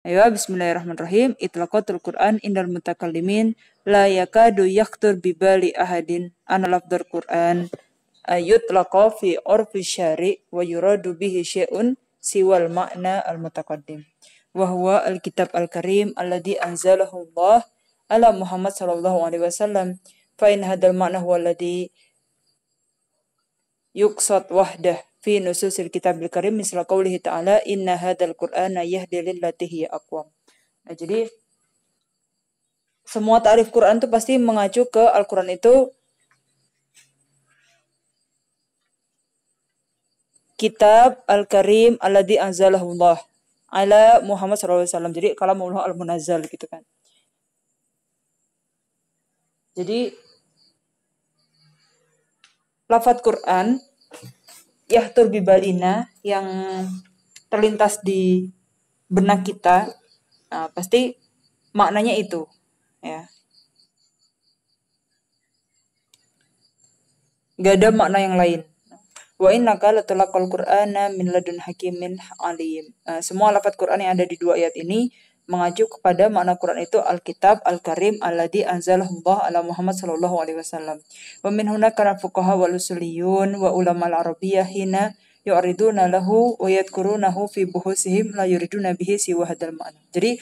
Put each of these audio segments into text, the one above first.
Ayo, bismillahirrahmanirrahim. Itlaqatul Qur'an indal mutakallimin la yakadu yakhtur bibali ahadin ana lafdhul Qur'an yutlaqa fi urfi syari' wa yuradu bihi syai'un siwal ma'na al-mutaqaddim. Wa huwa al-kitab al-karim alladhi anzalahu Allah ala Muhammad sallallahu alaihi wasallam. Fa in hadal ma'na huwa alladhi yuqsad wahdah fi nususil kitabil karim misal qawlihi ta'ala inna hadzal qur'ana yahdi lillati hiya aqwam. Nah, jadi semua ta'rif Quran itu pasti mengacu ke Al-Quran itu kitab al-karim alladzi anzalahu Allah ala Muhammad sallallahu alaihi wasallam. Jadi kalamullah al-munazzal gitu kan. Jadi lafadz Quran yahtur bibalina yang terlintas di benak kita, pasti maknanya itu, ya. Gak ada makna yang lain. Wa innaka latulaqal Qur'ana min ladun hakimin alim. Semua lafadz Quran yang ada di dua ayat ini mengacu kepada makna Quran itu Alkitab Al-Karim alladzi anzalahu Allah ala Muhammad sallallahu alaihi wasallam. Wa min hunaka fuqaha wal usuliyun wa ulama al-arabiyyah hina yu'riduna lahu wa yadhkurunahu fi buhusihim la yuriduna bihi siwa hadzal ma'na. Jadi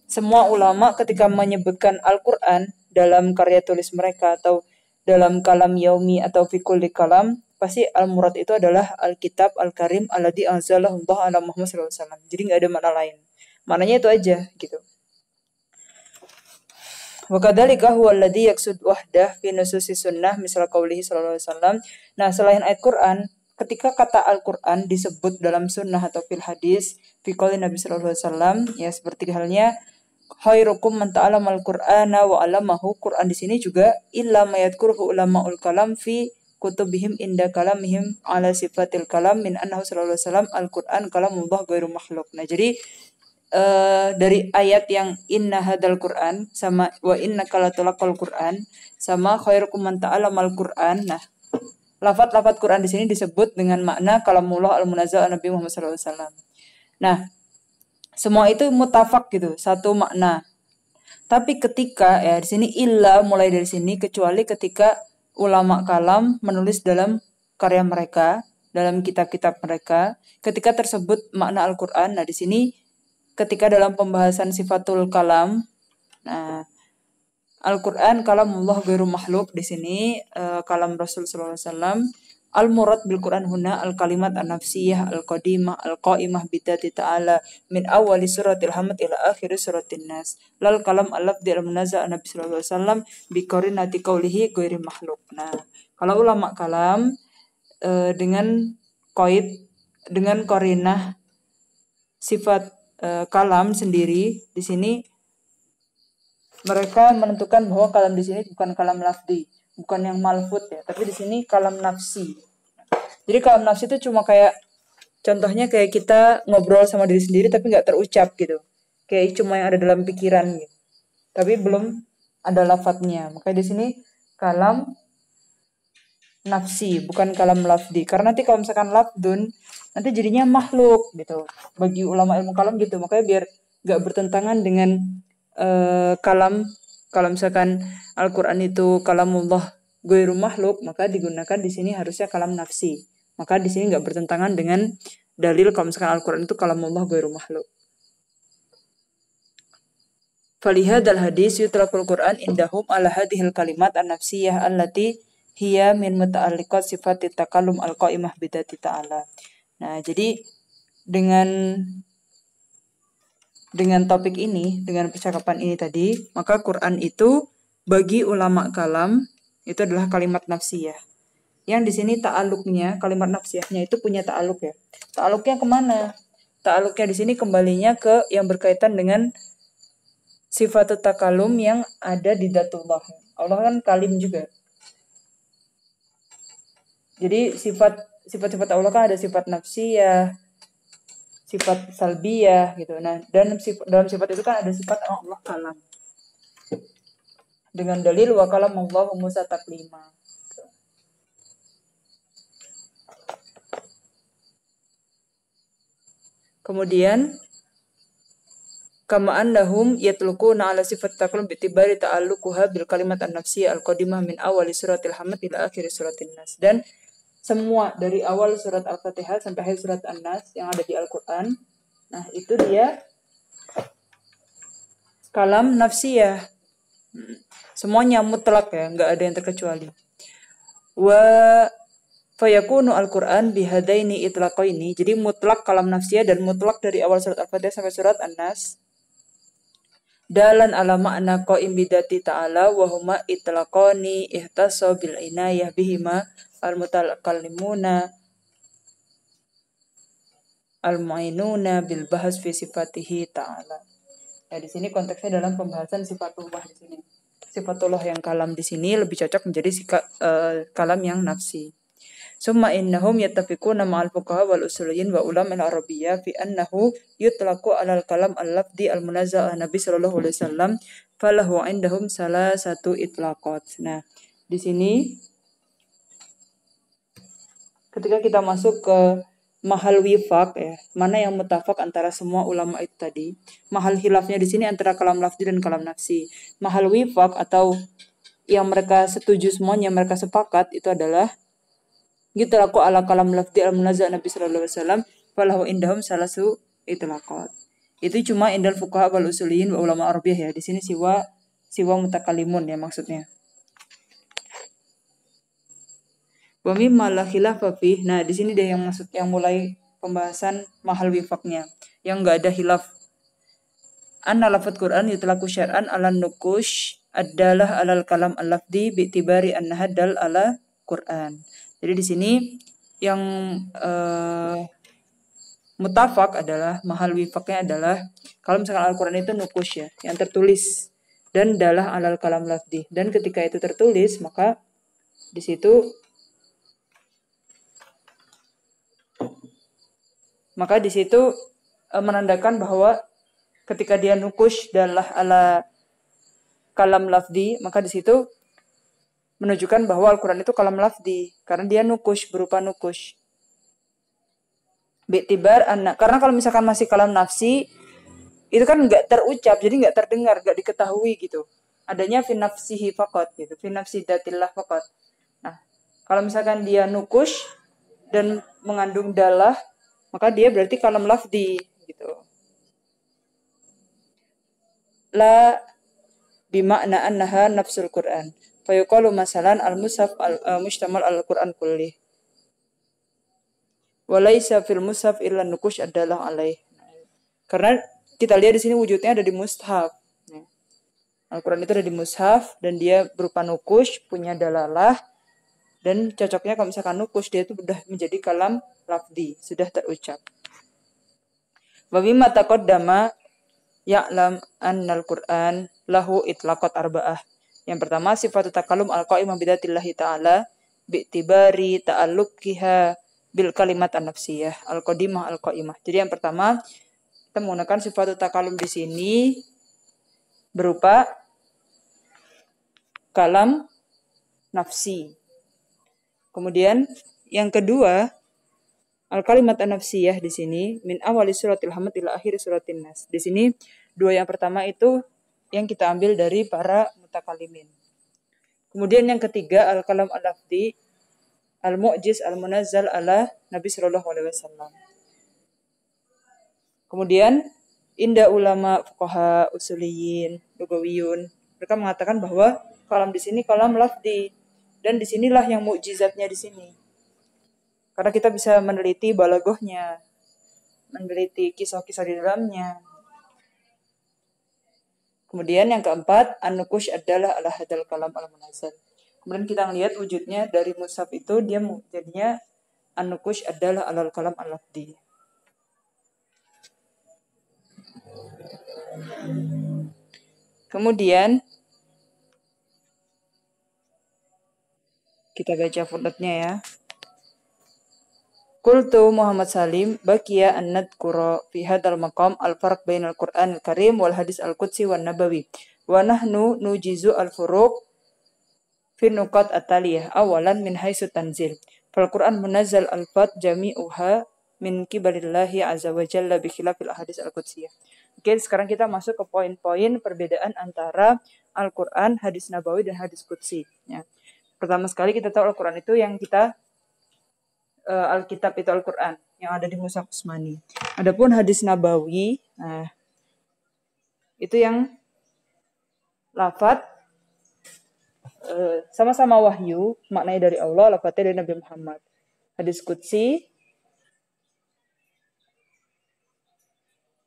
semua ulama ketika menyebutkan Al-Qur'an dalam karya tulis mereka atau dalam kalam yaumi atau fi kulli kalam, pasti al-murad itu adalah Alkitab Al-Karim alladzi anzalahu Allah ala Muhammad sallallahu alaihi wasallam. Jadi enggak ada makna lain. Maknanya itu aja gitu. Wa kadzalika huwa alladzi yaqsud wahdah fi nususi sunnah misal qaulihi sallallahu alaihi wasallam. Nah, selain ayat Quran, ketika kata Al-Quran disebut dalam sunnah atau fil hadis fi qauli Nabi sallallahu alaihi wasallam, ya seperti halnya khairukum man ta'allama al-Qur'ana wa 'allamahu. Quran di sini juga illa mayadkuruhu ulamaul kalam fi kutubihim inda kalamihim ala sifatil kalam min annahu sallallahu alaihi wasallam al-Qur'an kalamullah ghairu makhluk. Nah, jadi dari ayat yang inna hadal Qur'an sama wa innaka latulaqal Qur'an sama khairukum man ta'allamal Qur'an. Nah, lafaz-lafaz Quran di sini disebut dengan makna kalamullah al-munazzal Nabi Muhammad sallallahu alaihi wasallam. Nah, semua itu mutafak gitu, satu makna. Tapi ketika ya di sini illa mulai dari sini kecuali ketika ulama kalam menulis dalam karya mereka, dalam kitab-kitab mereka, ketika tersebut makna Al-Qur'an. Nah, di sini ketika dalam pembahasan sifatul kalam, nah Al-Qur'an kalamullah ghairu makhluk, di sini kalam Rasul sallallahu alaihi wasallam. Al-murad bil Qur'an huna al-kalimat an-nafsiyah al-qadimah al-qaimah bidati ta'ala min awali suratil hamd ila akhir suratin nas. Lal kalam al-lafzi al-munazzal Nabi sallallahu alaihi wasallam bi qarinati qaulihi ghairi makhluk. Nah, kalau ulama kalam dengan qarinah sifat kalam sendiri, di sini mereka menentukan bahwa kalam di sini bukan kalam lafzi, bukan yang malfud ya, tapi di sini kalam nafsi. Jadi kalam nafsi itu cuma kayak contohnya kayak kita ngobrol sama diri sendiri tapi nggak terucap gitu, kayak cuma yang ada dalam pikiran gitu, tapi belum ada lafadznya. Makanya di sini kalam nafsi bukan kalam lafzi, karena nanti kalau misalkan lafdun nanti jadinya makhluk gitu bagi ulama ilmu kalam gitu. Makanya biar gak bertentangan dengan kalam, kalau misalkan Al-Quran itu kalamullah ghairu makhluk, maka digunakan di sini harusnya kalam nafsi. Maka di sini gak bertentangan dengan dalil kalau misalkan Al-Quran itu kalamullah ghairu makhluk. Falihadal hadis yutlaqul Quran indahum ala hadhil kalimat an-nafsiyah allati hiya min muta'alliqat sifati takallum al-qaimah bidati ta'ala. Nah, jadi dengan topik ini, dengan percakapan ini tadi, maka Quran itu bagi ulama kalam itu adalah kalimat nafsiyah. Yang di sini ta'alluqnya, kalimat nafsiyahnya itu punya ta'alluq ya. Ta'alluqnya kemana? Ta'alluqnya di sini kembalinya ke yang berkaitan dengan sifat takallum yang ada di dzatullah. Allah kan kalim juga. Jadi sifat-sifat Allah kan ada sifat nafsiyah, sifat salbiyah gitu. Nah, dan dalam sifat itu kan ada sifat Allah kalam. Dengan dalil wa kalamallahu Musa taklima. Kemudian Kama annahum yatlukuna ala sifat taqallub bitibari ta'alluquha bil kalimat an-nafsiyah al-qadimah min awali suratil hamd ila akhir suratin nas. Dan semua dari awal surat Al-Fatihah sampai akhir surat An-Nas yang ada di Al-Quran, nah itu dia kalam nafsiyah. Semuanya mutlak ya, nggak ada yang terkecuali. Wa fayakunu Al-Quran bihadaini itlaqaini. Jadi mutlak kalam nafsiyah dan mutlak dari awal surat Al-Fatihah sampai surat An-Nas. Dalan ala ma'na qa'im bidati ta'ala wa huma itlaqani ihtasso bil inayah bihima al-mutakallimuna al-mu'inuna bil bahas fi sifatihi ta'ala. Ya di sini konteksnya dalam pembahasan sifatullah di sini. Sifatullah yang kalam di sini lebih cocok menjadi kalam yang nafsi. Summa innahum yattafiquna ma'al fuqaha wal usuliyyin wa ulama al-arabiyyah fi annahu yutlaqu 'alal kalam al-lafzi al-munazzal an Nabi sallallahu alaihi wasallam falahu 'indahum salasatu itlaqat. Nah, di sini ketika kita masuk ke mahal wifaq ya, mana yang mutafaq antara semua ulama itu tadi. Mahal hilafnya di sini antara kalam lafzi dan kalam nafsi. Mahal wifaq atau yang mereka setuju semuanya, mereka sepakat itu adalah yutlaqu ala kalam lafzi al-munazzal Nabi sallallahu alaihi wasallam falahu indahum salasu itlaqat. Itu cuma indal fuqaha wal usuliyyin wa ulama arabiyyah ya. Di sini siwa mutakallimun ya maksudnya. Wa mimma la khilafa fih. Nah, di sini dia yang maksud yang mulai pembahasan mahal wifaqnya yang enggak ada khilaf. Anna lafadz Quran yutlaqu syar'an ala nukush adalah alal kalam al-lafzi bi'tibari annaha dal ala Quran. Jadi di sini yang mutafak adalah mahal wifaknya adalah kalau misalkan Al-Quran itu nukush ya, yang tertulis dan dalah alal kalam lafzi. Dan ketika itu tertulis maka di situ menandakan bahwa ketika dia nukush dalah ala kalam lafzi, maka di situ menunjukkan bahwa Al-Quran itu kalam lafzi karena dia nukush, berupa nukush. Bi'tibar anna, karena kalau misalkan masih kalam nafsi itu kan nggak terucap, jadi nggak terdengar, nggak diketahui gitu. Adanya fi nafsihi faqat gitu, fi nafsi datillah faqat. Nah, kalau misalkan dia nukush dan mengandung dalah, maka dia berarti kalam lafzi gitu. La bimakna annaha nafsul Quran. Fayuqalu masalan al-mushaf al-mushtamal al-Quran kullih. Walaysa fil mushaf illa nukush adalah alaih. Karena kita lihat di sini wujudnya ada di mushaf. Al-Quran itu ada di mushaf dan dia berupa nukush, punya dalalah, dan cocoknya kalau misalkan nukush dia itu sudah menjadi kalam lafzi, sudah terucap. Wa mimma taqaddama ya'lam annal Qur'an lahu itlaqat arba'ah. Yang pertama sifatu takallum al-qa'imah bidatillahi ta'ala bi'tibari ta'alluqiha bil kalimat an-nafsiyah al-qadimah al-qa'imah. Jadi yang pertama kita menggunakan sifatu takallum di sini berupa kalam nafsi. Kemudian yang kedua al-kalimat an-nafsiyah di sini min awali suratil hamd ila akhir suratin nas. Di sini dua yang pertama itu yang kita ambil dari para mutakallimin. Kemudian yang ketiga al-kalam al-lafzi al-mu'jiz al-munazzal ala Nabi sallallahu alaihi wasallam. Kemudian inda ulama fuqaha usuliyyin lugawiyun mereka mengatakan bahwa kalam di sini kalam lafzi dan disinilah yang mukjizatnya di sini. Karena kita bisa meneliti balaghahnya, meneliti kisah-kisah di dalamnya. Kemudian yang keempat, an-nukush adalah ala hadal kalam al-munazzal. Kemudian kita lihat wujudnya dari mushaf itu dia jadinya an-nukush adalah alal kalam al-lafzi. Kemudian kita baca footnote-nya ya. Qultu Muhammad Salim baqiya an nadhkura fi hadzal maqam al-farq bainal Qur'an al-Karim wal hadis al-Qudsi wan Nabawi wa nahnu nujizu al-furuq fi nuqat at-taliyah awalan min haitsu tanzil fal Qur'an munazzal al-fat jami'uha min qibalillahi azza wa jalla bi khilafil ahadits al-qudsiyah Oke, sekarang kita masuk ke poin-poin perbedaan antara Al-Quran, hadis Nabawi, dan hadis Qudsi. Ya. Pertama sekali kita tahu Al-Quran itu yang kita Alkitab itu Al-Quran yang ada di Mushaf Utsmani. Adapun hadis Nabawi, nah, itu yang lafadz sama-sama wahyu, maknanya dari Allah, lafadznya dari Nabi Muhammad. Hadis Qudsi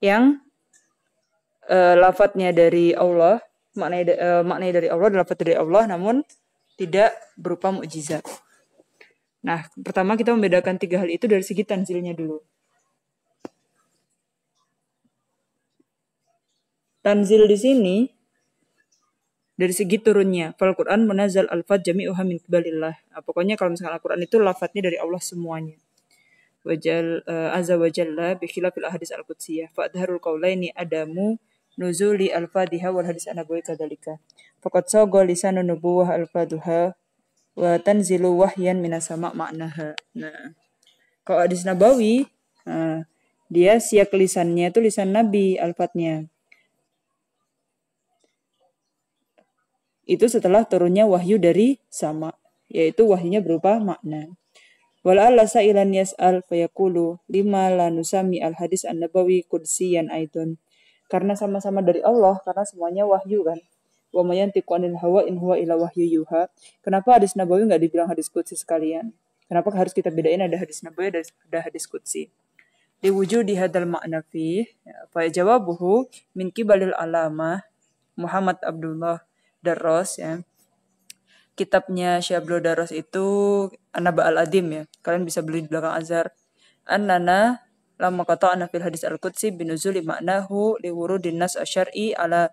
yang lafadznya dari Allah, maknanya dari Allah, lafadz dari Allah, namun tidak berupa mukjizat. Nah, pertama kita membedakan tiga hal itu dari segi tanzilnya dulu. Tanzil di sini dari segi turunnya. Al-Quran munazal al-fat jami'uha min qibalillah. Pokoknya kalau misalkan Al-Quran itu lafadznya dari Allah semuanya. Wajal azza wa jalla bi khilafil ahadits al-qudsiyah. Fa adharul qaulaini adamu nuzuli al-fatiha wal hadis an-nabawi kadzalika. Faqad saga lisanun nubuwah al-fatuha wa tanzilu wahyan minas sama' maknaha. Nah, kalau hadis Nabawi, dia siak lisannya itu lisan Nabi al-fatnya. Itu setelah turunnya wahyu dari sama, yaitu wahyunya berupa makna. Wala'alla sa'ilan yas'al fayaqulu lima la nusami al-hadis an-nabawi qudsiyan aidon. Karena sama-sama dari Allah, karena semuanya wahyu kan. Wa may yantiqu 'anil hawa in huwa illa wahyu yuha. Kenapa hadis Nabawi enggak dibilang hadis qudsi sekalian? Kenapa harus kita bedain ada hadis Nabawi ada hadis qudsi? Liwujudi hadal ma'na fi fa jawabuhu min qibalil alamah Muhammad Abdullah Darros ya. Kitabnya Syekh Abdul Darros itu An-Naba al-Adim ya. Kalian bisa beli di belakang Azhar. Annana lamma qata'na fil hadis al-qudsi binuzuli ma'nahu liwurudin nas asyar'i ala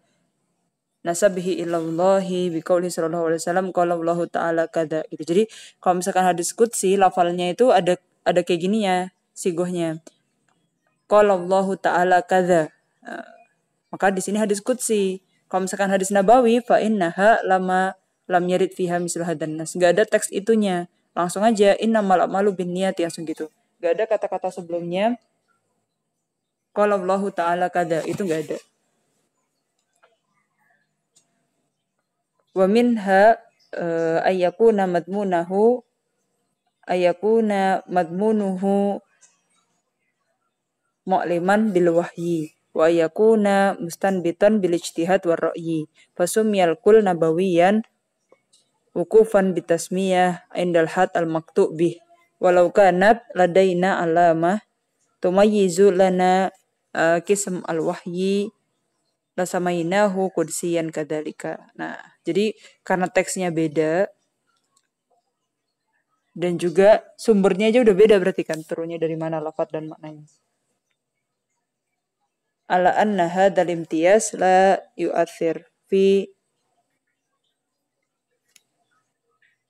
nasabihi ilallahi biqauli sallallahu alaihi wasallam qala Allah taala kada gitu. Jadi kalau misalkan hadis qudsi lafalnya itu ada kayak gini ya sigohnya. Qala Allah taala kada. Maka di sini hadis qudsi. Kalau misalkan hadis Nabawi fa innaha lam yarid fiha misl hadan nas. Enggak ada teks itunya. Langsung aja innamal a'malu binniyati langsung gitu. Enggak ada kata-kata sebelumnya qala Allah taala kada, itu enggak ada. Wa minha ayyakuna madmunuhu mu'liman bil wahyi wa yakuna mustanbitan bil ijtihad war ra'yi fasumiyal kul nabawiyan wukufan bitasmiyah indal had al maktub bih walau kanat ladaina alamah tumayyizu lana qism al wahyi lasamainahu qudsiyan kadzalika. Nah, jadi karena teksnya beda dan juga sumbernya aja udah beda berarti kan turunnya dari mana lafaz dan maknanya. Ala anna hadzal imtiyaz la yu'athir fi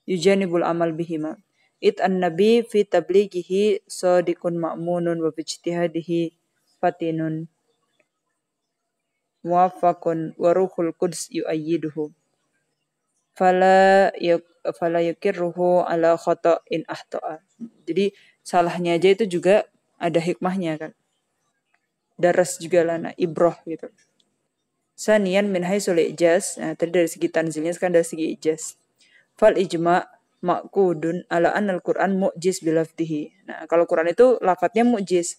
yujanibul amal bihima. It an-nabi fi tablighihi sadiqun ma'munun wa bi ijtihadihi fatinun muwaffaqun wa ruhul quds yu'ayyiduhu fala yukirruhu ala khata'in ahta'a. Jadi salahnya aja itu juga ada hikmahnya kan. Daras juga lana ibroh gitu. Sanian min haisul ijaz. Nah, tadi dari segi tanzilnya, sekarang dari segi ijaz. Fal ijma' ma'kudun ala anal Qur'an mu'jiz bilafdihi. Nah, kalau Quran itu lafadznya mu'jiz.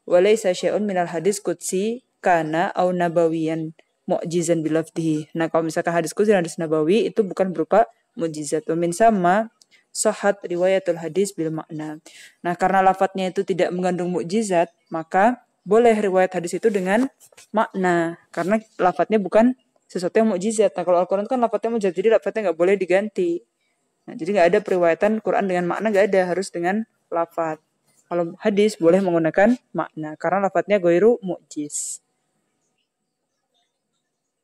Walaysa syai'un minal hadis qudsi kana au nabawiyan mu'jizan bilafdihi. Nah, kalau misalkan hadis qudsi dan hadis nabawi itu bukan berupa mu'jizat. Wa min sama sahhat riwayatul hadis bil makna. Nah, karena lafadznya itu tidak mengandung mu'jizat, maka boleh riwayat hadis itu dengan makna. Karena lafadznya bukan sesuatu yang mukjizat. Nah, kalau Al-Quran kan lafadznya mukjizat, jadi lafadznya nggak boleh diganti. Nah, jadi nggak ada periwayatan Quran dengan makna, nggak ada, harus dengan lafadz. Kalau hadis boleh menggunakan makna, karena lafadznya ghairu mukjiz.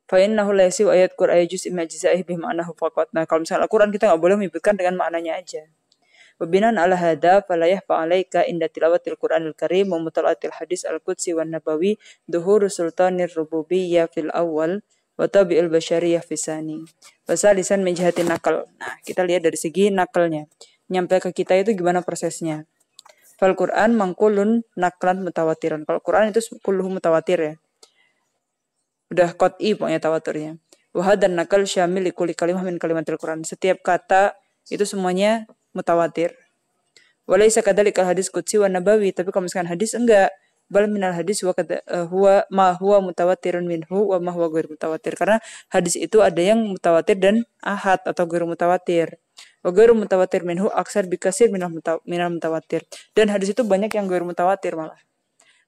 Fa innahu la yasiu ayat Qur'an juz' imajiza'ih bi ma'nahu faqat. Nah, kalau misalnya Al-Quran kita nggak boleh menyebutkan dengan maknanya aja. Wabinan ala hadha falayah fa'alaika inda tilawatil Qur'anil karim wa mutala'atil hadis al-qudsi wan nabawi duhuru sultanir rububiyyah fil awal wa tabi'il basyariyah fisani. Fasalisan min jihati nakal. Nah, kita lihat dari segi nakalnya. Nyampe ke kita itu gimana prosesnya. Fal Qur'an mangkulun naklan mutawatiran. Kalau Qur'an itu kulluhu mutawatir ya. Udah qat'i pokoknya tawaturnya. Wa hadan nakal syamil likulli kalimah min kalimatil Qur'an. Setiap kata itu semuanya mutawatir. Walaysa kadzalikal hadis qudsi wa nabawi, tapi kalau misalkan hadis enggak. Bal minal hadis huwa ma huwa mutawatirun minhu wa ma huwa ghairu mutawatir. Karena hadis itu ada yang mutawatir dan ahad atau ghairu mutawatir. Wa ghairu mutawatir minhu aksar bikasir minal mutawatir. Dan hadis itu banyak yang ghairu mutawatir malah.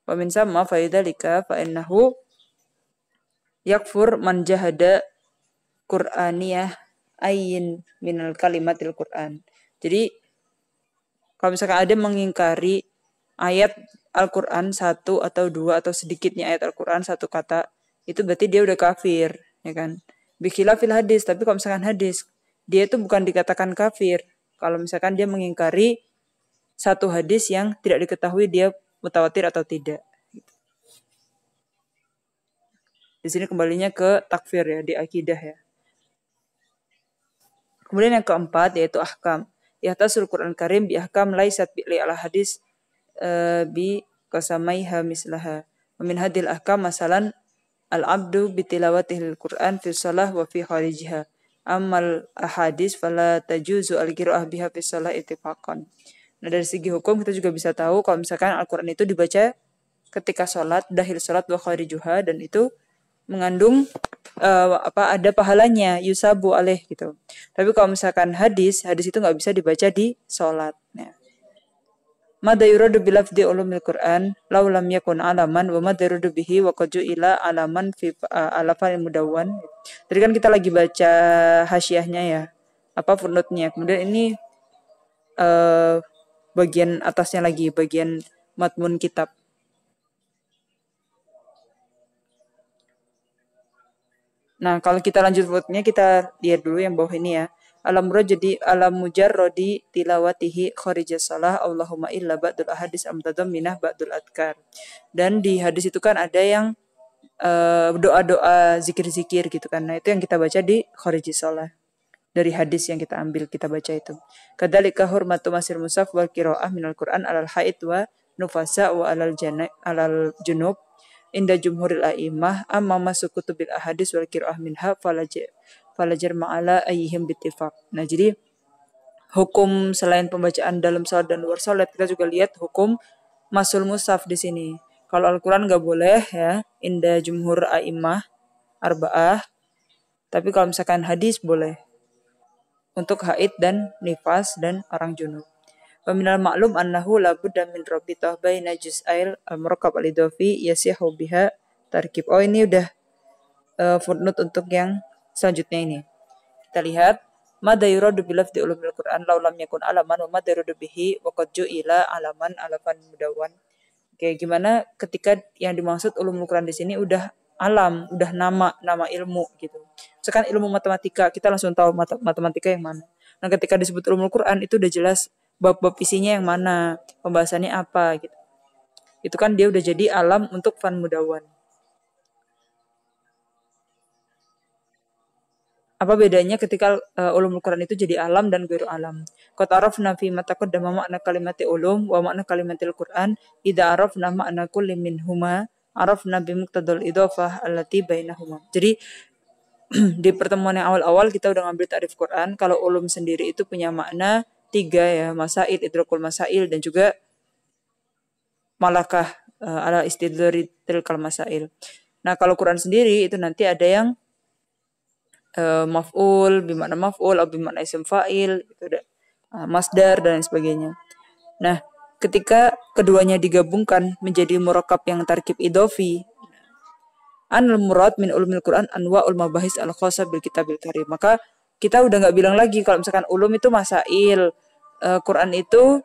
Wa min sama fa idzalika fa innahu yakfur man jahada Qur'aniyah ayyin minal kalimatil Qur'an. Jadi kalau misalkan ada mengingkari ayat Al-Quran satu atau dua atau sedikitnya ayat Al-Quran satu kata, itu berarti dia udah kafir, ya kan? Bikhilafil hadis, tapi kalau misalkan hadis, dia itu bukan dikatakan kafir. Kalau misalkan dia mengingkari satu hadis yang tidak diketahui dia mutawatir atau tidak. Di sini kembalinya ke takfir ya, di akidah ya. Kemudian yang keempat yaitu ahkam. Yahtasul Quran Karim bi ahkam laisat bi ala hadis bi qasamaiha mislaha. Wa min hadil ahkam masalan al-abdu bi tilawatihil Quran fi shalah wa fi kharijiha. Amal ahadis fala tajuzu al-qira'ah biha fi shalah ittifaqan. Nah, dari segi hukum kita juga bisa tahu kalau misalkan Al-Qur'an itu dibaca ketika salat, dahil salat wa kharijuha, dan itu mengandung ada pahalanya, yusabu alaih gitu. Tapi kalau misalkan hadis itu nggak bisa dibaca di salat. Nah, Mada yuradu bilafdi ulumil Qur'an law lam yakun alaman wa mada yuradu bihi wa qad ila alaman fi alafal mudawwan. Tadi kan kita lagi baca hasyiahnya ya, footnote-nya. Kemudian ini bagian atasnya lagi, bagian matmun kitab. Nah, kalau kita lanjut footnote-nya, kita lihat dulu yang bawah ini ya. Alam mujarrodi tilawatihi kharijas salah Allahumma illa ba'dul ahadis amtadamminah ba'dul adkar. Dan di hadis itu kan ada yang doa-doa zikir-zikir gitu kan. Nah, itu yang kita baca di kharijas salah. Dari hadis yang kita ambil, kita baca itu. Kadzalika hurmatu masir musaf wal qiraah minal Qur'an alal haid wa nufasa wa alal junub inda jumhuril a'immah amma masukutu bil ahadis wal qiraah minha falajar ma'ala ayyihim bittifaq. Nah, jadi hukum selain pembacaan dalam salat dan luar salat, kita juga lihat hukum masul mushaf di sini. Kalau Al-Quran nggak boleh ya, inda jumhur a'immah arba'ah, tapi kalau misalkan hadis boleh untuk haid dan nifas dan orang junub. Wa minal ma'lum annahu la budda min rabitah baina juz'ail al-murakkab al-idafi yasihu biha tarkib. Oh, ini udah footnote untuk yang selanjutnya ini. Kita lihat mada yuradu bilafdi ulumil Qur'an law lam yakun alaman wa mada yuradu bihi wa qad ju'ila alaman alafan mudawwan. Oke, gimana ketika yang dimaksud ulumul Qur'an di sini udah alam, udah nama ilmu gitu. Sekarang ilmu matematika, kita langsung tahu matematika yang mana. Nah, ketika disebut ulumul Qur'an itu udah jelas bab-bab isinya yang mana, pembahasannya apa gitu. Itu kan dia udah jadi alam untuk fan mudawwan. Apa bedanya ketika ulumul Quran itu jadi alam dan ghairu alam? Qad arafna fi ma taqaddama makna kalimati ulum wa makna kalimatil Quran idza arafna makna kulli minhuma arafna bi muqtadal idhafah allati bainahuma. Jadi di pertemuan yang awal-awal kita udah ngambil ta'rif Quran. Kalau ulum sendiri itu punya makna 3 ya, masail, idrakul masail, dan juga malakah ala istidlari tilkal masail. Nah, kalau Quran sendiri itu nanti ada yang maf'ul, bimakna maf'ul, atau bimakna isim fa'il, gitu, masdar, dan sebagainya. Nah, ketika keduanya digabungkan menjadi murakkab yang tarkib idofi, anul murad min ulumil Quran anwa'ul mabahis al-khassa bil kitabil karim. Maka kita udah nggak bilang lagi kalau misalkan ulum itu masail, Quran itu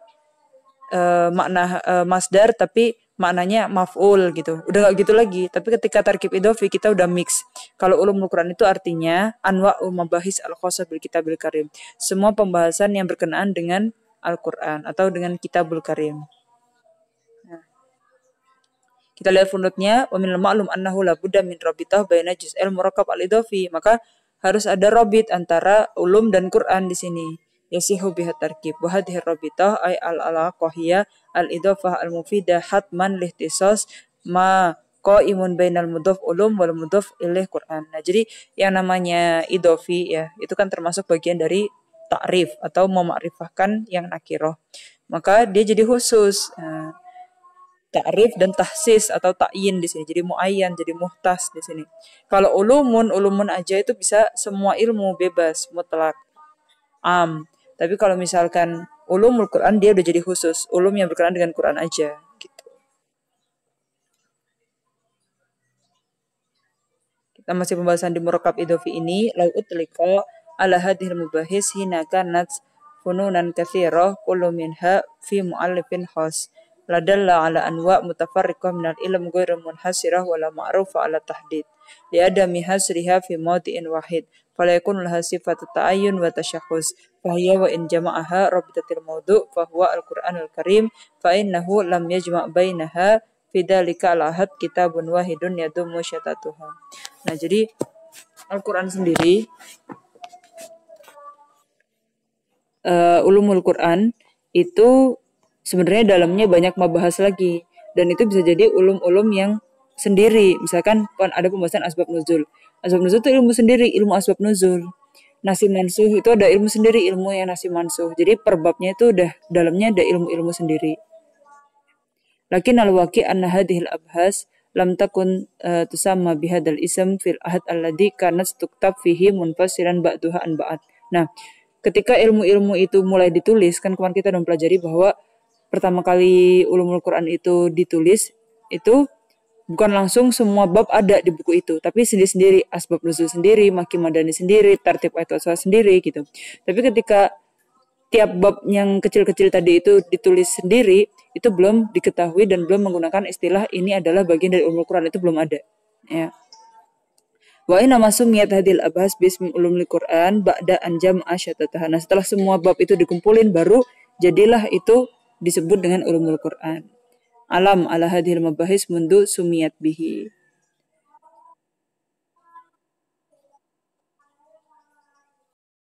makna masdar tapi maknanya maf'ul gitu. Udah gak gitu lagi. Tapi ketika tarkib idofi kita udah mix. Kalau ulumul Quran itu artinya anwa'ul mabahis al-khassa bil kitabil karim. Semua pembahasan yang berkenaan dengan Al-Quran atau dengan kitabul karim. Nah, kita lihat footnote-nya, wa minal ma'lum annahu la budda min rabitah baina juz'il murakkab al-idofi. Maka harus ada rabit antara ulum dan Quran di sini. Yasihu biha tarkib wa hadhihi rabitah ay al-alaqah hiya al-idhafah al-mufidah hatman lihtisas ma qaimun bainal mudhaf ulum wal mudhaf ilaih Quran. Nah, jadi yang namanya idhofi ya, itu kan termasuk bagian dari ta'rif atau memakrifahkan yang nakiroh. Maka dia jadi khusus. Ta'rif dan tahsis atau ta'yin di sini. Jadi muayyan, jadi muhtas di sini. Kalau ulumun aja itu bisa semua ilmu bebas, mutlak, am. Tapi kalau misalkan ulumul Quran dia udah jadi khusus, ulum yang berkenaan dengan Quran aja gitu. Kita masih pembahasan di murakkab idhofi ini, lau utliqa ala hadhil mubahis hina kanat fununan katsirah kullu minha fi mu'allifin khas. Ladalla ala anwa mutafarriqah minal ilm ghairu munhasirah wala ma'rufa ala tahdid. Liadami hasriha fi mawdi'in wahid. Fala yakun laha sifatu ta'ayyun wa tasyakhus. Fahiya wa in jama'aha rabitatil mawdu' fahuwa al-Qur'anul Karim fa innahu lam yajma' bainaha fidzalika al-ahad kitabun wahidun yadumu syatatuha. Nah, jadi Al-Qur'an sendiri ulumul Quran itu sebenarnya dalamnya banyak membahas lagi, dan itu bisa jadi ulum-ulum yang sendiri. Misalkan kan ada pembahasan asbab nuzul. Asbab nuzul itu ilmu sendiri, ilmu asbab nuzul. Nasib mansuh itu ada ilmu sendiri, ilmu yang nasib mansuh. Jadi per babnya itu udah dalamnya ada ilmu-ilmu sendiri. Lakin al-waqi' anna hadhil abhas lam takun tusamma bihadal ism fil ahad alladhi kanat tuktab fihi munfasiran ba'duha an ba'd. Nah, ketika ilmu-ilmu itu mulai ditulis, kan kemarin kita udah mempelajari bahwa pertama kali ulumul Quran itu ditulis, itu bukan langsung semua bab ada di buku itu, tapi sendiri-sendiri, asbab nuzul sendiri, maki madani sendiri, tartib ayat wasal sendiri gitu. Tapi ketika tiap bab yang kecil-kecil tadi itu ditulis sendiri, itu belum diketahui dan belum menggunakan istilah ini adalah bagian dari ulumul Quran, itu belum ada. Ya. Wa inna masumiyat hadil abhas bismi ulumul Quran ba'da anjam asyatataha. Nah, setelah semua bab itu dikumpulin baru jadilah itu disebut dengan ulumul Quran. Alam ala hadhil mabahis mundu sumiyat bihi.